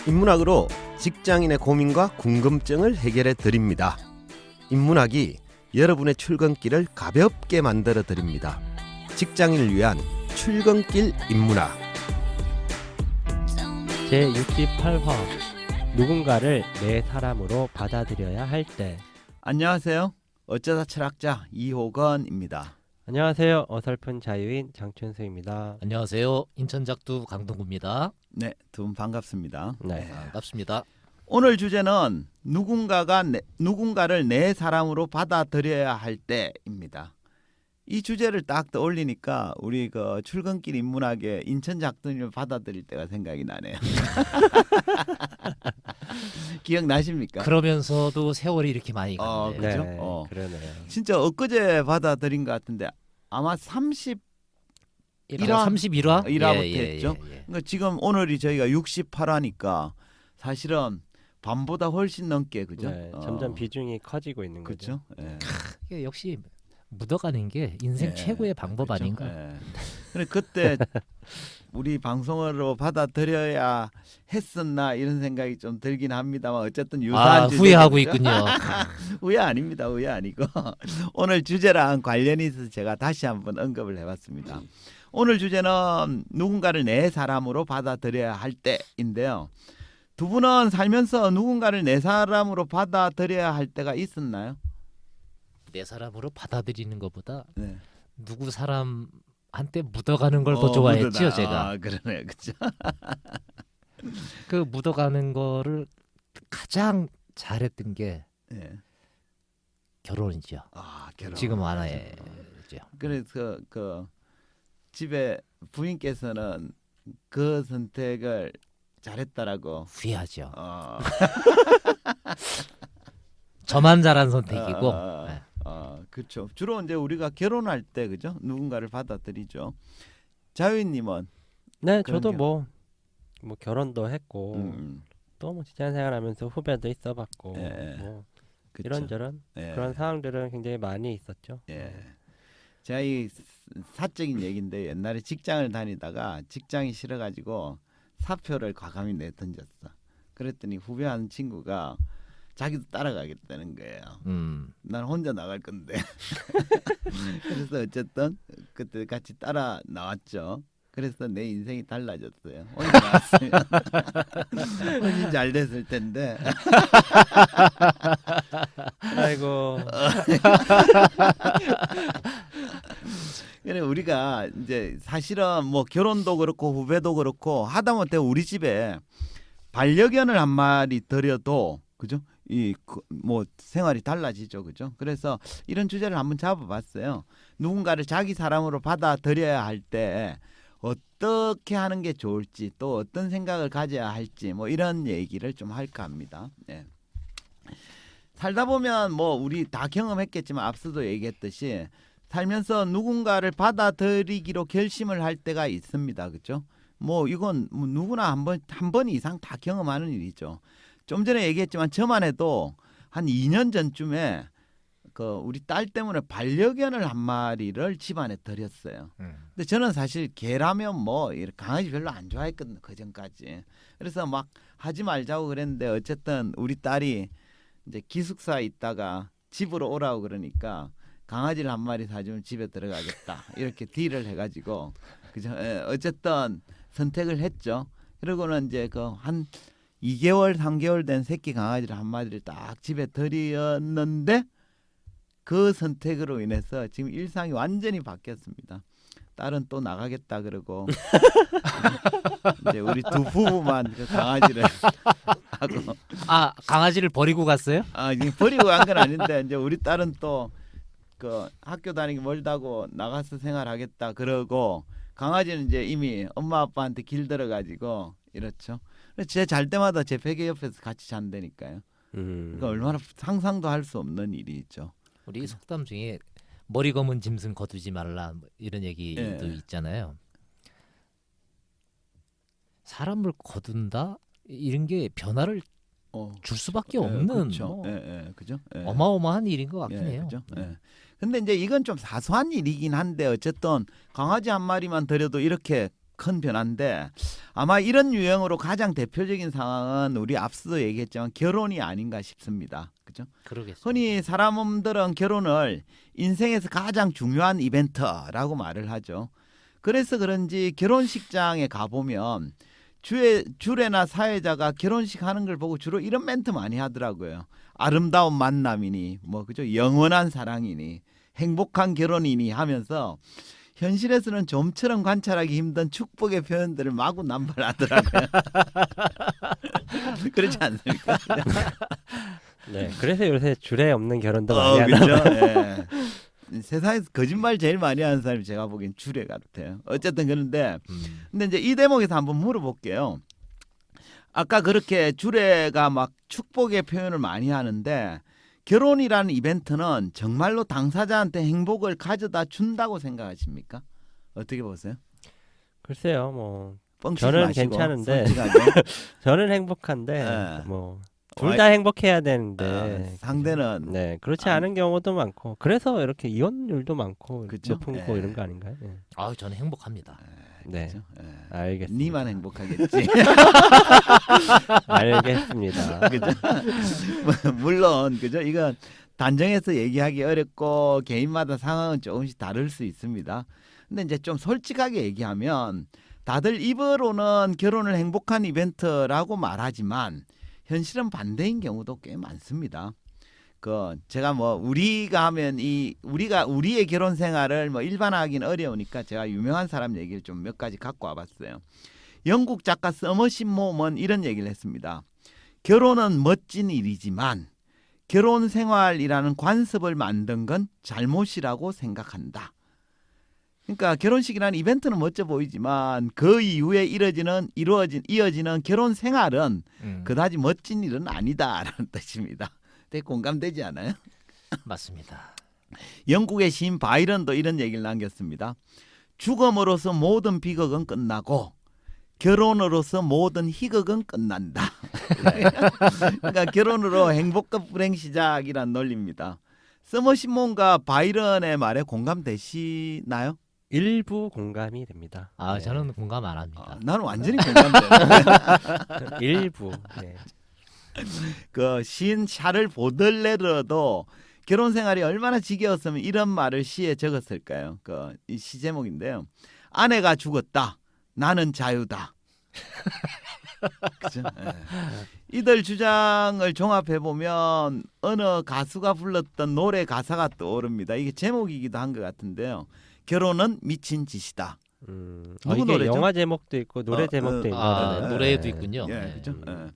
인문학으로 직장인의 고민과 궁금증을 해결해 드립니다. 인문학이 여러분의 출근길을 가볍게 만들어 드립니다. 직장인을 위한 출근길 인문학. 제68화 누군가를 내 사람으로 받아들여야 할 때. 안녕하세요. 어쩌다 철학자 이호건입니다. 안녕하세요. 어설픈 자유인 장춘수입니다. 안녕하세요. 인천작두 강동구입니다. 네, 두 분 반갑습니다. 네. 반갑습니다. 오늘 주제는 누군가를 내 사람으로 받아들여야 할 때입니다. 이 주제를 딱 떠올리니까 우리 그 출근길 인문학의 인천작두님을 받아들일 때가 생각이 나네요. 기억나십니까? 그러면서도 세월이 이렇게 많이 갔네요. 그죠? 네, 그러네요. 진짜 엊그제 받아들인 것 같은데 아마 31화 31화? 1화부터 했죠. 그러니까 지금 오늘이 저희가 68화니까 사실은 반보다 훨씬 넘게 그죠? 네, 점점 비중이 커지고 있는 거죠. 그렇죠. 예. 이게 역시 묻어가는 게 인생 예. 최고의 방법 그렇죠? 아닌가? 예. 근데 그때 우리 방송으로 받아들여야 했었나 이런 생각이 좀 들긴 합니다만 어쨌든 유사한 주제죠. 후회하고 그죠? 있군요. 후회 아닙니다. 후회 아니고 오늘 주제랑 관련이 있어서 제가 다시 한번 언급을 해봤습니다. 오늘 주제는 누군가를 내 사람으로 받아들여야 할 때인데요. 두 분은 살면서 누군가를 내 사람으로 받아들여야 할 때가 있었나요? 내 사람으로 받아들이는 것보다 네. 누구 사람한테 묻어가는 걸 더 좋아했지요, 묻어다. 제가. 아, 그러네요. 그렇죠. 그 묻어가는 거를 가장 잘했던 게 네. 결혼이죠. 아, 결혼. 지금 하나의죠. 그래서 그 집에 부인께서는 그 선택을 잘했다라고. 후회하죠. 저만 저만 잘한 선택이고. 네. 그렇죠. 주로 이제 우리가 결혼할 때 그죠? 누군가를 받아들이죠. 자유인님은 네, 그런 저도 게- 뭐 결혼도 했고 또 뭐 직장 생활하면서 후배도 있어봤고 예, 뭐 그쵸. 이런저런 예, 그런 상황들은 굉장히 많이 있었죠. 예. 제가 이 사적인 얘기인데 옛날에 직장을 다니다가 직장이 싫어가지고 사표를 과감히 내던졌어. 그랬더니 후배하는 친구가 자기도 따라가겠다는 거예요. 난 혼자 나갈 건데. 그래서 어쨌든 그때 같이 따라 나왔죠. 그래서 내 인생이 달라졌어요. 혼자 나왔으면 훨씬 잘 됐을 텐데. 아이고. 그래 우리가 이제 사실은 뭐 결혼도 그렇고 후배도 그렇고 하다못해 우리 집에 반려견을 한 마리 들여도 그죠? 뭐 생활이 달라지죠, 그죠? 그래서 이런 주제를 한번 잡아봤어요. 누군가를 자기 사람으로 받아들여야 할 때 어떻게 하는 게 좋을지 또 어떤 생각을 가져야 할지 뭐 이런 얘기를 좀 할까 합니다. 네. 살다 보면 뭐 우리 다 경험했겠지만 앞서도 얘기했듯이 살면서 누군가를 받아들이기로 결심을 할 때가 있습니다, 그렇죠? 뭐 이건 뭐 누구나 한 번 이상 다 경험하는 일이죠. 좀 전에 얘기했지만 저만 해도 한 2년 전쯤에 그 우리 딸 때문에 반려견을 한 마리를 집안에 들였어요. 근데 저는 사실 개라면 뭐 강아지 별로 안 좋아했거든요, 그 전까지. 그래서 막 하지 말자고 그랬는데 어쨌든 우리 딸이 이제 기숙사에 있다가 집으로 오라고 그러니까 강아지를 한 마리 사주면 집에 들어가겠다 이렇게 딜을 해가지고 그죠? 예, 어쨌든 선택을 했죠. 그러고는 이제 그 한 2개월 3개월 된 새끼 강아지를 한 마리를 딱 집에 들였는데 그 선택으로 인해서 지금 일상이 완전히 바뀌었습니다. 딸은 또 나가겠다 그러고 이제 우리 두 부부만 그 강아지를 하고 강아지를 버리고 갔어요? 이게 버리고 간 건 아닌데 이제 우리 딸은 또 그 학교 다니기 멀다고 나가서 생활하겠다 그러고 강아지는 이제 이미 엄마 아빠한테 길들어가지고 이렇죠. 제 잘 때마다 제 베개 옆에서 같이 잔다니까요. 그러니까 얼마나 상상도 할 수 없는 일이죠. 우리 속담 중에 머리 검은 짐승 거두지 말라 뭐 이런 얘기도 예. 있잖아요. 사람을 거둔다 이런 게 변화를 줄 수밖에 없는 그렇죠. 뭐 그죠? 어마어마한 일인 것 같긴 해요. 그죠? 근데 이제 이건 좀 사소한 일이긴 한데 어쨌든 강아지 한 마리만 들여도 이렇게 큰 변화인데 아마 이런 유형으로 가장 대표적인 상황은 우리 앞서도 얘기했지만 결혼이 아닌가 싶습니다. 그죠? 그러겠습니다. 흔히 사람들은 결혼을 인생에서 가장 중요한 이벤트라고 말을 하죠. 그래서 그런지 결혼식장에 가보면 주례나 사회자가 결혼식 하는 걸 보고 주로 이런 멘트 많이 하더라고요. 아름다운 만남이니 뭐 그죠? 영원한 사랑이니 행복한 결혼이니 하면서 현실에서는 좀처럼 관찰하기 힘든 축복의 표현들을 마구 남발하더라고요. 그렇지 않습니까? 네, 그래서 요새 주례 없는 결혼도 많이 하나. 그렇죠. 예. 세상에서 거짓말 제일 많이 하는 사람이 제가 보기엔 주례 같아요. 어쨌든 그런데 근데 이제 이 대목에서 한번 물어볼게요. 아까 그렇게 주례가 막 축복의 표현을 많이 하는데 결혼이라는 이벤트는 정말로 당사자한테 행복을 가져다 준다고 생각하십니까? 어떻게 보세요? 글쎄요, 뭐 뻥치지 저는 마시고, 괜찮은데 솔직하게. 저는 행복한데 네. 뭐 둘 다 행복해야 되는데 상대는 네 그렇지 아, 않은 경우도 많고 그래서 이렇게 이혼율도 많고 그쵸? 높은 거 예. 이런 거 아닌가요? 네, 아, 저는 행복합니다. 네. 그렇죠? 예. 알겠습니다. 니만 행복하겠지. 알겠습니다. 그죠? 물론 그죠? 이건 단정해서 얘기하기 어렵고 개인마다 상황은 조금씩 다를 수 있습니다. 근데 이제 좀 솔직하게 얘기하면 다들 입으로는 결혼을 행복한 이벤트라고 말하지만 현실은 반대인 경우도 꽤 많습니다. 그 제가 뭐 우리가 하면 우리의 결혼 생활을 뭐 일반화하기는 어려우니까 제가 유명한 사람 얘기를 좀 몇 가지 갖고 와봤어요. 영국 작가 서머신 mom은 이런 얘기를 했습니다. 결혼은 멋진 일이지만 결혼 생활이라는 관습을 만든 건 잘못이라고 생각한다. 그러니까 결혼식이라는 이벤트는 멋져 보이지만 그 이후에 이어지는 결혼 생활은 그다지 멋진 일은 아니다라는 뜻입니다. 되게 공감되지 않아요? 맞습니다. 영국의 시인 바이런도 이런 얘기를 남겼습니다. 죽음으로서 모든 비극은 끝나고 결혼으로서 모든 희극은 끝난다. 그러니까 결혼으로 행복과 불행 시작이란 논리입니다. 서머신 몬과 바이런의 말에 공감되시나요? 일부 공감이 됩니다. 아, 네. 저는 공감 안 합니다. 나는 완전히 공감돼요. 일부. 네. 그 시인 샤를 보들레르도 결혼 생활이 얼마나 지겨웠으면 이런 말을 시에 적었을까요? 이 시 제목인데요. 아내가 죽었다. 나는 자유다. 그죠? 예. 이들 주장을 종합해 보면 어느 가수가 불렀던 노래 가사가 떠오릅니다. 이게 제목이기도 한 것 같은데요. 결혼은 미친 짓이다. 누구 이게 노래죠? 영화 제목도 있고 노래 제목도 있는 아, 거네요. 노래에도 있군요. 예, 네. 그죠? 예.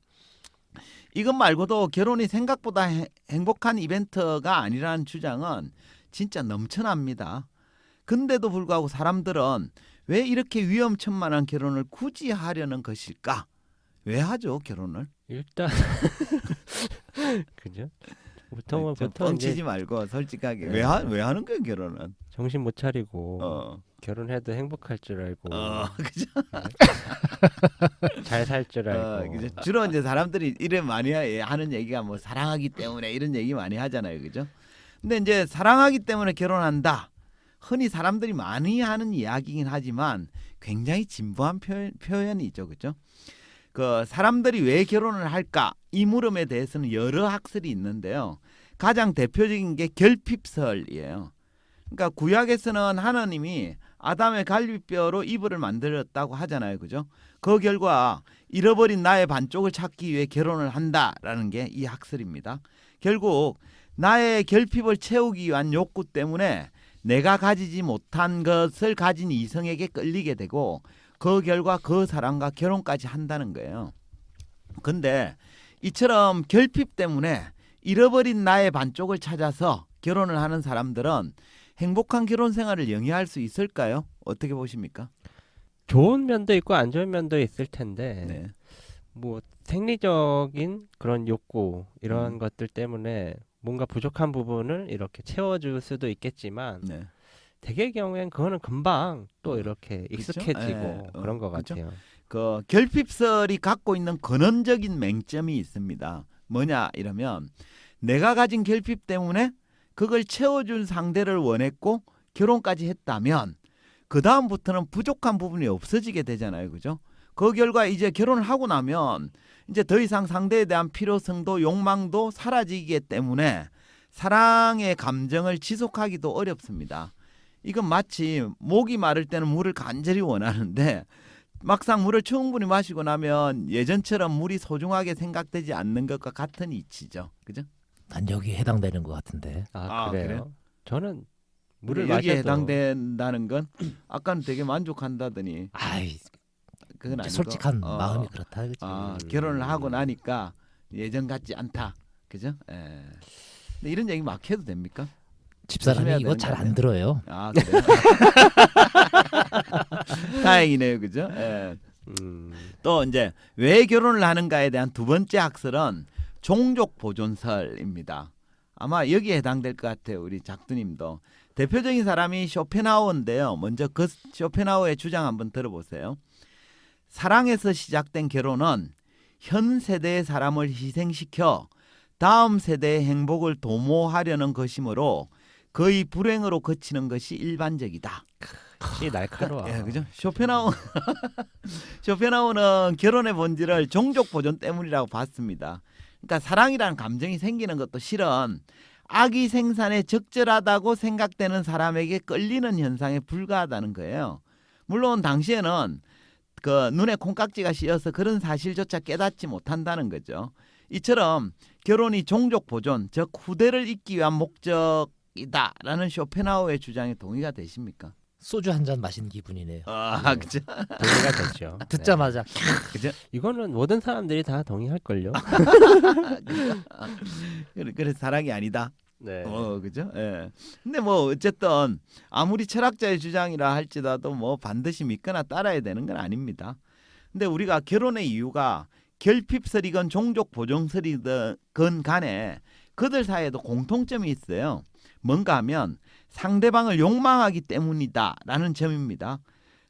이것 말고도 결혼이 생각보다 행복한 이벤트가 아니라는 주장은 진짜 넘쳐납니다. 근데도 불구하고 사람들은 왜 이렇게 위험천만한 결혼을 굳이 하려는 것일까? 왜 하죠 결혼을? 일단 그죠? 보통은 좀 보통 이제 뻥치지 말고 솔직하게 네. 왜 하는 거예요 결혼은? 정신 못 차리고 결혼해도 행복할 줄 알고 그죠? 잘 살 줄 알고 그죠? 주로 이제 사람들이 이래 많이 하는 얘기가 뭐 사랑하기 때문에 이런 얘기 많이 하잖아요, 그죠? 근데 이제 사랑하기 때문에 결혼한다. 흔히 사람들이 많이 하는 이야기긴 하지만 굉장히 진부한 표현이죠, 그죠? 그 사람들이 왜 결혼을 할까? 이 물음에 대해서는 여러 학설이 있는데요. 가장 대표적인 게 결핍설이에요. 그러니까 구약에서는 하나님이 아담의 갈비뼈로 이불을 만들었다고 하잖아요, 그죠? 그 결과 잃어버린 나의 반쪽을 찾기 위해 결혼을 한다라는 게 이 학설입니다. 결국 나의 결핍을 채우기 위한 욕구 때문에 내가 가지지 못한 것을 가진 이성에게 끌리게 되고 그 결과 그 사람과 결혼까지 한다는 거예요. 근데 이처럼 결핍 때문에 잃어버린 나의 반쪽을 찾아서 결혼을 하는 사람들은 행복한 결혼 생활을 영위할 수 있을까요? 어떻게 보십니까? 좋은 면도 있고 안 좋은 면도 있을 텐데 네. 뭐 생리적인 그런 욕구 이런 것들 때문에 뭔가 부족한 부분을 이렇게 채워줄 수도 있겠지만 네. 대개의 경우엔 그거는 금방 또 이렇게 그쵸? 익숙해지고 예, 그런 것 그쵸? 같아요. 그 결핍설이 갖고 있는 근원적인 맹점이 있습니다. 뭐냐 이러면 내가 가진 결핍 때문에 그걸 채워준 상대를 원했고 결혼까지 했다면 그 다음부터는 부족한 부분이 없어지게 되잖아요, 그죠? 그 결과 이제 결혼을 하고 나면 이제 더 이상 상대에 대한 필요성도 욕망도 사라지기 때문에 사랑의 감정을 지속하기도 어렵습니다. 이건 마치 목이 마를 때는 물을 간절히 원하는데 막상 물을 충분히 마시고 나면 예전처럼 물이 소중하게 생각되지 않는 것과 같은 이치죠, 그죠? 난 여기에 해당되는 것 같은데. 아, 그래요? 그래요? 저는 물을 여기에 마셔도 해당된다는 건 아까는 되게 만족한다더니 아이, 그건 아니고 솔직한 마음이 그렇다, 그치? 결혼을 하고 나니까 예전 같지 않다, 그죠? 예. 근데 이런 얘기 막 해도 됩니까? 집사람이 조심해야 이거 되는 잘 거 안 아니에요? 들어요. 아, 그래요? 다행이네요, 그죠? 예. 또 이제 왜 결혼을 하는가에 대한 두 번째 학설은 종족 보존설입니다. 아마 여기에 해당될 것 같아요, 우리 작두님도. 대표적인 사람이 쇼펜하우어인데요. 먼저 그 쇼펜하우어의 주장 한번 들어보세요. 사랑에서 시작된 결혼은 현 세대의 사람을 희생시켜 다음 세대의 행복을 도모하려는 것이므로 거의 불행으로 그치는 것이 일반적이다. 이 날카로워. 예, 그죠? 쇼펜하우어는 결혼의 본질을 종족 보존 때문이라고 봤습니다. 그러니까 사랑이라는 감정이 생기는 것도 실은 아기 생산에 적절하다고 생각되는 사람에게 끌리는 현상에 불과하다는 거예요. 물론 당시에는 그 눈에 콩깍지가 씌어서 그런 사실조차 깨닫지 못한다는 거죠. 이처럼 결혼이 종족 보존, 즉 후대를 잇기 위한 목적이다라는 쇼펜하우어의 주장에 동의가 되십니까? 소주 한 잔 마신 기분이네요. 아, 그죠? 동의가 됐죠. 듣자마자 그죠? 이거는 모든 사람들이 다 동의할걸요. 그래서 사랑이 아니다. 네. 그죠? 예. 근데 뭐 어쨌든 아무리 철학자의 주장이라 할지라도 뭐 반드시 믿거나 따라야 되는 건 아닙니다. 근데 우리가 결혼의 이유가 결핍설이건 종족 보존설이건 간에 그들 사이에도 공통점이 있어요. 뭔가 하면 상대방을 욕망하기 때문이다라는 점입니다.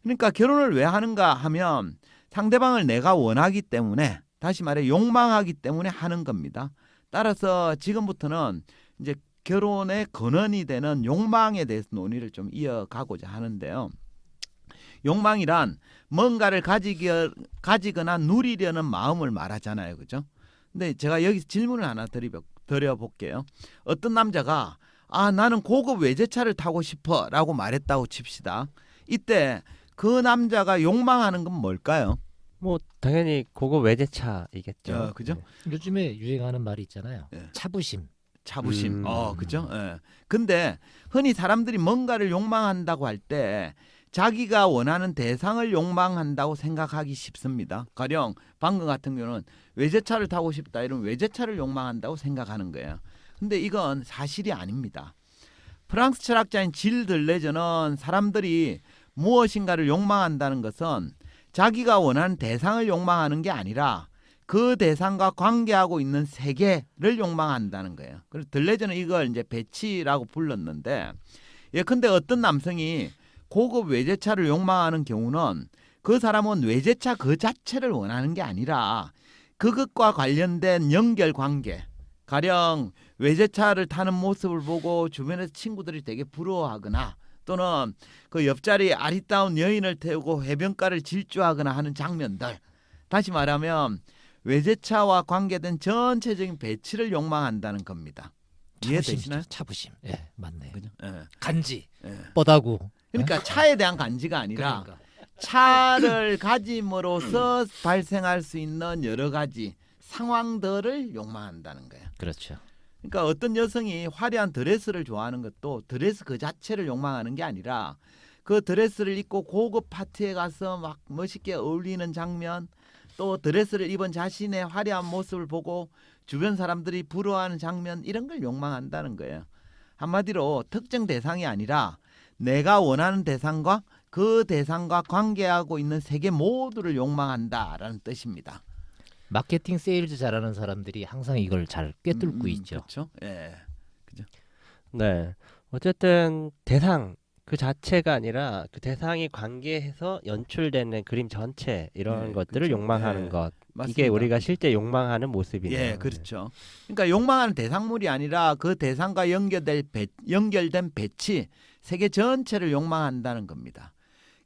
그러니까 결혼을 왜 하는가 하면 상대방을 내가 원하기 때문에, 다시 말해 욕망하기 때문에 하는 겁니다. 따라서 지금부터는 이제 결혼의 근원이 되는 욕망에 대해서 논의를 좀 이어가고자 하는데요. 욕망이란 뭔가를 가지거나 누리려는 마음을 말하잖아요, 그죠? 근데 제가 여기서 질문을 하나 드려볼게요. 어떤 남자가 나는 고급 외제차를 타고 싶어라고 말했다고 칩시다. 이때 그 남자가 욕망하는 건 뭘까요? 뭐 당연히 고급 외제차이겠죠. 그죠? 네. 요즘에 유행하는 말이 있잖아요. 예. 차부심. 자부심. 그죠? 예. 근데 흔히 사람들이 뭔가를 욕망한다고 할 때 자기가 원하는 대상을 욕망한다고 생각하기 쉽습니다. 가령 방금 같은 경우는 외제차를 타고 싶다 이러면 외제차를 욕망한다고 생각하는 거예요. 근데 이건 사실이 아닙니다. 프랑스 철학자인 질 들레저는 사람들이 무엇인가를 욕망한다는 것은 자기가 원하는 대상을 욕망하는 게 아니라 그 대상과 관계하고 있는 세계를 욕망한다는 거예요. 그래서 들레저는 이걸 이제 배치라고 불렀는데, 예컨대 어떤 남성이 고급 외제차를 욕망하는 경우는 그 사람은 외제차 그 자체를 원하는 게 아니라 그것과 관련된 연결 관계, 가령 외제차를 타는 모습을 보고 주변에서 친구들이 되게 부러워하거나 또는 그 옆자리에 아리따운 여인을 태우고 해변가를 질주하거나 하는 장면들, 다시 말하면 외제차와 관계된 전체적인 배치를 욕망한다는 겁니다. 이해되시나요? 차부심. 예, 맞네요. 그죠? 예. 간지, 예. 뻗하고. 그러니까 차에 대한 간지가 아니라 그러니까. 차를 가짐으로써 발생할 수 있는 여러 가지 상황들을 욕망한다는 거예요. 그렇죠. 그러니까 어떤 여성이 화려한 드레스를 좋아하는 것도 드레스 그 자체를 욕망하는 게 아니라 그 드레스를 입고 고급 파티에 가서 막 멋있게 어울리는 장면, 또 드레스를 입은 자신의 화려한 모습을 보고 주변 사람들이 부러워하는 장면, 이런 걸 욕망한다는 거예요. 한마디로 특정 대상이 아니라 내가 원하는 대상과 그 대상과 관계하고 있는 세계 모두를 욕망한다라는 뜻입니다. 마케팅 세일즈 잘하는 사람들이 항상 이걸 잘 꿰뚫고 있죠. 그렇죠. 예. 네. 어쨌든 대상 그 자체가 아니라 그 대상이 관계해서 연출되는 그림 전체 이런 네, 것들을 그렇죠. 욕망하는 네, 것. 맞습니다. 이게 우리가 실제 욕망하는 모습이네요. 예, 그렇죠. 그러니까 욕망하는 대상물이 아니라 그 대상과 연결된 배치, 세계 전체를 욕망한다는 겁니다.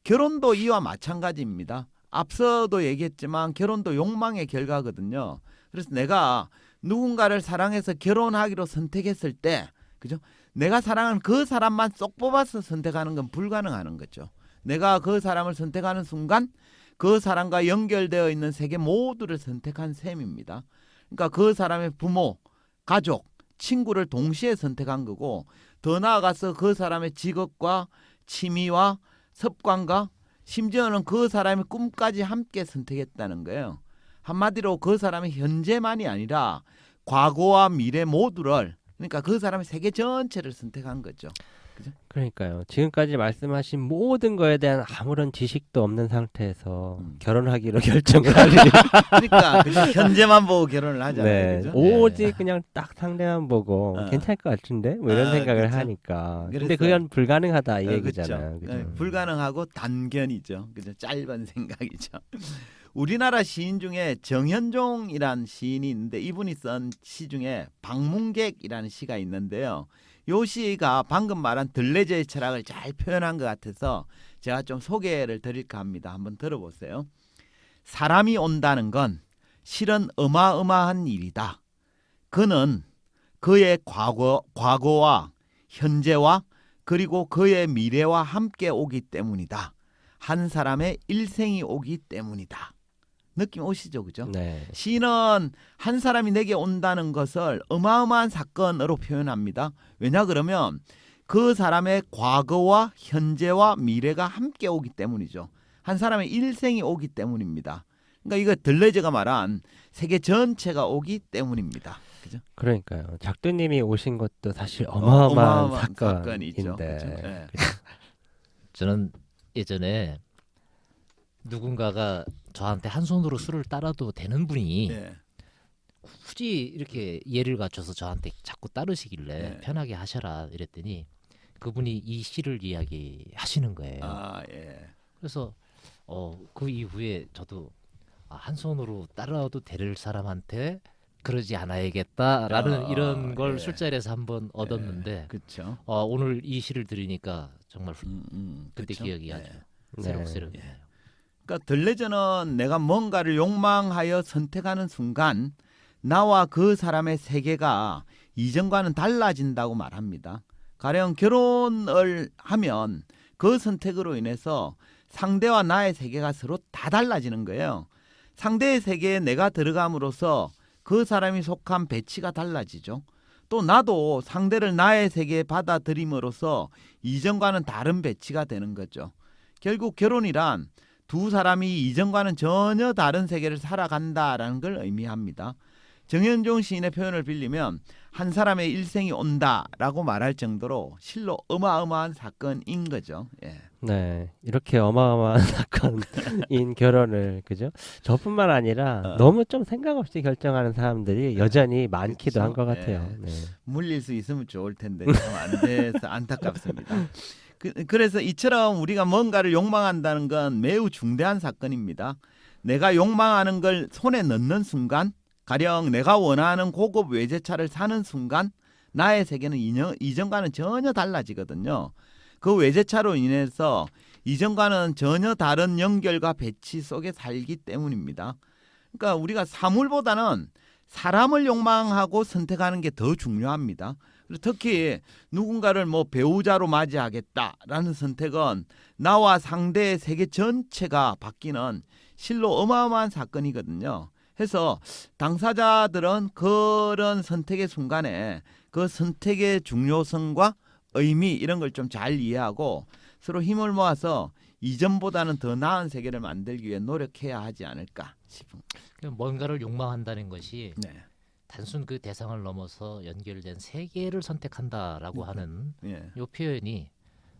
결혼도 이와 마찬가지입니다. 앞서도 얘기했지만 결혼도 욕망의 결과거든요. 그래서 내가 누군가를 사랑해서 결혼하기로 선택했을 때, 그죠? 내가 사랑하는 그 사람만 쏙 뽑아서 선택하는 건 불가능한 거죠. 내가 그 사람을 선택하는 순간 그 사람과 연결되어 있는 세계 모두를 선택한 셈입니다. 그러니까 그 사람의 부모, 가족, 친구를 동시에 선택한 거고, 더 나아가서 그 사람의 직업과 취미와 습관과 심지어는 그 사람의 꿈까지 함께 선택했다는 거예요. 한마디로 그 사람의 현재만이 아니라 과거와 미래 모두를, 그러니까 그 사람의 세계 전체를 선택한 거죠. 그죠? 그러니까요. 지금까지 말씀하신 모든 거에 대한 아무런 지식도 없는 상태에서 결혼하기로 결정을 하니 그러니까 그냥 현재만 보고 결혼을 하잖아요. 네. 그죠? 오직 그냥 딱 상대만 보고 어. 괜찮을 것 같은데 뭐 이런 생각을 그쵸? 하니까. 근데 그래서- 그건 불가능하다 이 그쵸? 얘기잖아요. 그죠? 네, 불가능하고 단견이죠. 그죠? 짧은 생각이죠. 우리나라 시인 중에 정현종이란 시인이 있는데 이분이 쓴 시 중에 방문객이라는 시가 있는데요. 요 시가 방금 말한 들레저의 철학을 잘 표현한 것 같아서 제가 좀 소개를 드릴까 합니다. 한번 들어보세요. 사람이 온다는 건 실은 어마어마한 일이다. 그는 그의 과거와 현재와 그리고 그의 미래와 함께 오기 때문이다. 한 사람의 일생이 오기 때문이다. 느낌 오시죠, 그죠? 네. 시는 한 사람이 내게 온다는 것을 어마어마한 사건으로 표현합니다. 왜냐 그러면 그 사람의 과거와 현재와 미래가 함께 오기 때문이죠. 한 사람의 일생이 오기 때문입니다. 그러니까 이거 들레저가 말한 세계 전체가 오기 때문입니다. 그죠? 그러니까요. 작두님이 오신 것도 사실 어마어마한 사건이죠. 사건인데. 그죠? 네. 저는 예전에 누군가가 저한테 한 손으로 술을 따라도 되는 분이 네. 굳이 이렇게 예를 갖춰서 저한테 자꾸 따르시길래 네. 편하게 하셔라 이랬더니 그분이 이 시를 이야기하시는 거예요. 아, 예. 그래서 그 이후에 저도 한 손으로 따라도 될 사람한테 그러지 않아야겠다라는 이런 걸 예. 술자리에서 한번 얻었는데 그렇죠. 오늘 이 시를 들으니까 정말 그때 그쵸? 기억이 아주 네. 새록새록해요. 그러니까 들레저는 내가 뭔가를 욕망하여 선택하는 순간 나와 그 사람의 세계가 이전과는 달라진다고 말합니다. 가령 결혼을 하면 그 선택으로 인해서 상대와 나의 세계가 서로 다 달라지는 거예요. 상대의 세계에 내가 들어감으로써 그 사람이 속한 배치가 달라지죠. 또 나도 상대를 나의 세계에 받아들임으로써 이전과는 다른 배치가 되는 거죠. 결국 결혼이란 두 사람이 이전과는 전혀 다른 세계를 살아간다라는 걸 의미합니다. 정현종 시인의 표현을 빌리면 한 사람의 일생이 온다라고 말할 정도로 실로 어마어마한 사건인 거죠. 예. 네, 이렇게 어마어마한 사건인 결혼을 그죠? 저뿐만 아니라 너무 좀 생각 없이 결정하는 사람들이 여전히 많기도 그쵸? 한 것 같아요. 예. 네. 물릴 수 있으면 좋을 텐데 안 돼서 안타깝습니다. 그래서 이처럼 우리가 뭔가를 욕망한다는 건 매우 중대한 사건입니다. 내가 욕망하는 걸 손에 넣는 순간, 가령 내가 원하는 고급 외제차를 사는 순간 나의 세계는 이전과는 전혀 달라지거든요. 그 외제차로 인해서 이전과는 전혀 다른 연결과 배치 속에 살기 때문입니다. 그러니까 우리가 사물보다는 사람을 욕망하고 선택하는 게 더 중요합니다. 그리고 특히 누군가를 뭐 배우자로 맞이하겠다라는 선택은 나와 상대의 세계 전체가 바뀌는 실로 어마어마한 사건이거든요. 해서 당사자들은 그런 선택의 순간에 그 선택의 중요성과 의미 이런 걸 좀 잘 이해하고 서로 힘을 모아서 이전보다는 더 나은 세계를 만들기 위해 노력해야 하지 않을까 싶습니다. 뭔가를 욕망한다는 것이 네. 단순 그 대상을 넘어서 연결된 세계를 선택한다라고 하는 예. 이 표현이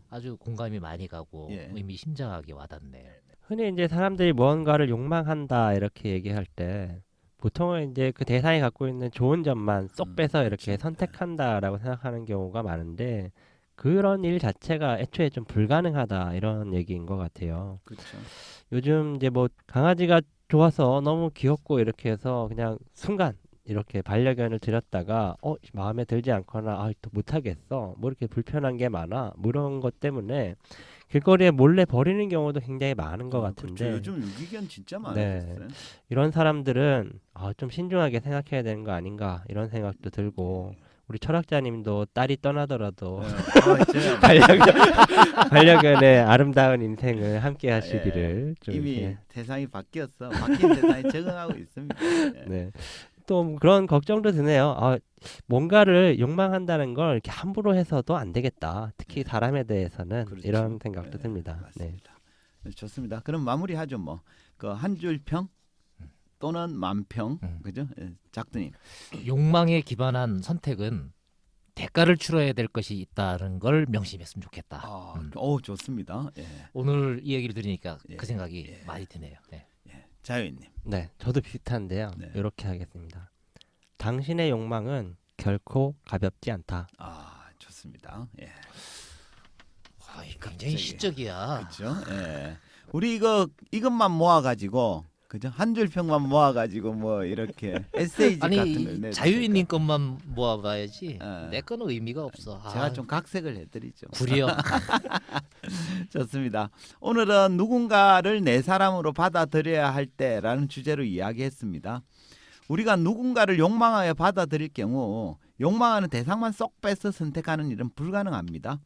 아주 공감이 많이 가고 예. 의미심장하게 와닿네요. 흔히 이제 사람들이 무언가를 욕망한다 이렇게 얘기할 때 보통은 이제 그 대상이 갖고 있는 좋은 점만 쏙 빼서 이렇게 그렇죠. 선택한다라고 생각하는 경우가 많은데 그런 일 자체가 애초에 좀 불가능하다 이런 얘기인 것 같아요. 그렇죠. 요즘 이제 뭐 강아지가 좋아서 너무 귀엽고 이렇게 해서 그냥 순간 이렇게 반려견을 들였다가 마음에 들지 않거나 또 못하겠어 뭐 이렇게 불편한 게 많아 뭐 이런 것 때문에 길거리에 몰래 버리는 경우도 굉장히 많은 것 그렇죠. 같은데 요즘 유기견 진짜 네. 많아졌어요. 이런 사람들은 좀 신중하게 생각해야 되는 거 아닌가 이런 생각도 들고 우리 철학자님도 딸이 떠나더라도 제가 반려견의 아름다운 인생을 함께 하시기를 좀 이미 이렇게, 세상이 바뀌었어. 바뀐 세상에 적응하고 있습니다. 네. 또 그런 걱정도 드네요. 뭔가를 욕망한다는 걸 이렇게 함부로 해서도 안 되겠다. 특히 사람에 대해서는 그렇죠. 이런 생각도 네, 듭니다. 네. 맞습니다. 네, 좋습니다. 그럼 마무리하죠 뭐. 그 한 줄 평 또는 만평 그죠? 예, 작두님. 욕망에 기반한 선택은 대가를 치러야 될 것이 있다는 걸 명심했으면 좋겠다. 좋습니다. 예, 오늘 이 얘기를 들으니까 예, 그 생각이 예. 많이 드네요. 네. 자유인님. 네, 저도 비슷한데요. 네. 이렇게 하겠습니다. 당신의 욕망은 결코 가볍지 않다. 좋습니다. 예. 굉장히 갑자기. 시적이야. 그렇죠. 예. 우리 이것만 모아 가지고 그죠? 한 줄 평만 모아 가지고 뭐 이렇게 에세이집 같은 걸 아니 내도 자유인님 것만 모아봐야지. 예. 내 거는 의미가 없어. 제가 좀 각색을 해드리죠. 구려. 좋습니다. 오늘은 누군가를 내 사람으로 받아들여야 할 때라는 주제로 이야기했습니다. 우리가 누군가를 욕망하여 받아들일 경우 욕망하는 대상만 쏙 빼서 선택하는 일은 불가능합니다.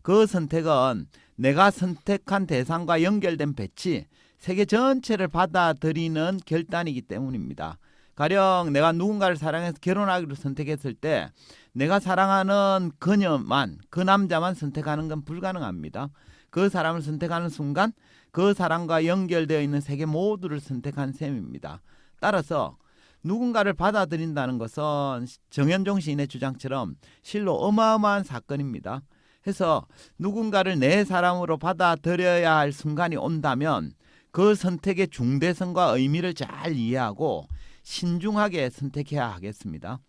그 선택은 내가 선택한 대상과 연결된 배치, 세계 전체를 받아들이는 결단이기 때문입니다. 가령 내가 누군가를 사랑해서 결혼하기로 선택했을 때 내가 사랑하는 그녀만, 그 남자만 선택하는 건 불가능합니다. 그 사람을 선택하는 순간 그 사람과 연결되어 있는 세계 모두를 선택한 셈입니다. 따라서 누군가를 받아들인다는 것은 정현종 시인의 주장처럼 실로 어마어마한 사건입니다. 해서 누군가를 내 사람으로 받아들여야 할 순간이 온다면 그 선택의 중대성과 의미를 잘 이해하고 신중하게 선택해야 하겠습니다.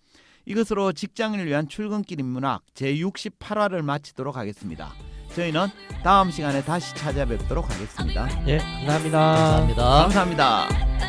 이것으로 직장인을 위한 출근길 인문학 제68화를 마치도록 하겠습니다. 저희는 다음 시간에 다시 찾아뵙도록 하겠습니다. 예, 감사합니다. 감사합니다. 감사합니다.